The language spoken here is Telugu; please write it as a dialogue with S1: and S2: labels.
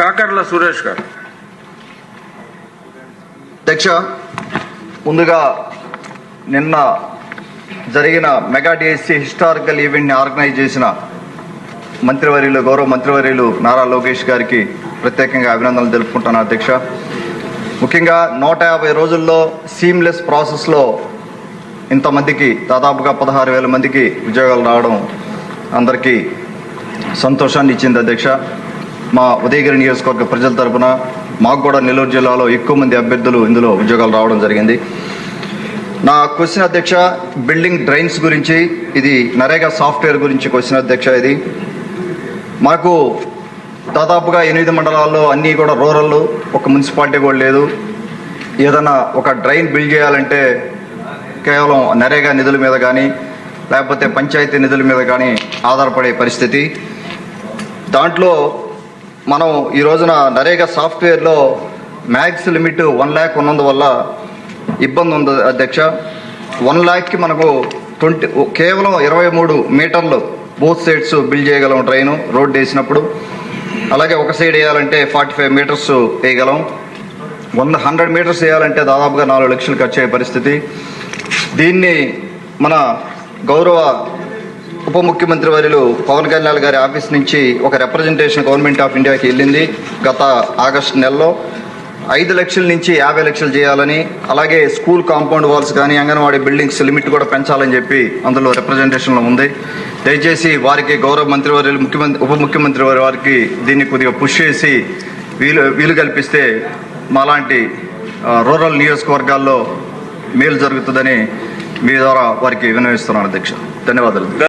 S1: కాకర్ల సురేష్ గారు.
S2: అధ్యక్ష, ముందుగా నిన్న జరిగిన మెగా డిఎస్సి హిస్టారికల్ ఈవెంట్ని ఆర్గనైజ్ చేసిన గౌరవ మంత్రివర్యులు నారా లోకేష్ గారికి ప్రత్యేకంగా అభినందనలు తెలుపుకుంటున్నాను అధ్యక్ష. ముఖ్యంగా 150 రోజుల్లో సీమ్లెస్ ప్రాసెస్లో ఇంతమందికి దాదాపుగా 16,000 మందికి ఉద్యోగాలు రావడం అందరికీ సంతోషాన్ని ఇచ్చింది అధ్యక్ష. మా ఉదయగిరి నియోజకవర్గ ప్రజల తరపున మాకు కూడా నెల్లూరు జిల్లాలో ఎక్కువ మంది అభ్యర్థులు ఇందులో ఉద్యోగాలు రావడం జరిగింది. నా క్వశ్చన్ అధ్యక్ష, బిల్డింగ్ డ్రైన్స్ గురించి, ఇది నరేగా సాఫ్ట్వేర్ గురించి క్వశ్చన్ అధ్యక్ష. ఇది మాకు దాదాపుగా 8 మండలాల్లో అన్నీ కూడా రూరల్, ఒక మున్సిపాలిటీ కూడా లేదు. ఏదైనా ఒక డ్రైన్ బిల్డ్ చేయాలంటే కేవలం నరేగా నిధుల మీద కానీ లేకపోతే పంచాయతీ నిధుల మీద కానీ ఆధారపడే పరిస్థితి. దాంట్లో మనం ఈ రోజున నరేగా సాఫ్ట్వేర్లో మ్యాక్స్ లిమిట్ 1 lakh ఉన్నందువల్ల ఇబ్బంది ఉంది అధ్యక్ష. 1 lakh మనకు కేవలం 23 మీటర్లు బోత్ సైడ్స్ బిల్డ్ చేయగలం డ్రైన్ రోడ్ వేసినప్పుడు. అలాగే ఒక సైడ్ వేయాలంటే 45 మీటర్స్ వేయగలం. 100 మీటర్స్ వేయాలంటే దాదాపుగా 4 లక్షలు ఖర్చు అయ్యే పరిస్థితి. దీన్ని మన గౌరవ ఉప ముఖ్యమంత్రి వర్యులు పవన్ కళ్యాణ్ గారి ఆఫీస్ నుంచి ఒక రిప్రజెంటేషన్ గవర్నమెంట్ ఆఫ్ ఇండియాకి వెళ్ళింది గత ఆగస్టు నెలలో. 5 లక్షల నుంచి 50 లక్షలు చేయాలని, అలాగే స్కూల్ కాంపౌండ్ వాల్స్ కానీ అంగన్వాడీ బిల్డింగ్స్ లిమిట్ కూడా పెంచాలని చెప్పి అందులో రిప్రజెంటేషన్లో ఉంది. దయచేసి వారికి గౌరవ మంత్రివర్యులు ఉప ముఖ్యమంత్రి వారికి దీన్ని కొద్దిగా పుష్ చేసి వీలు కల్పిస్తే మాలాంటి రూరల్ నియోజకవర్గాల్లో మేలు జరుగుతుందని మీ ద్వారా వారికి విన్నవిస్తున్నాను అధ్యక్ష. ధన్యవాదాలు.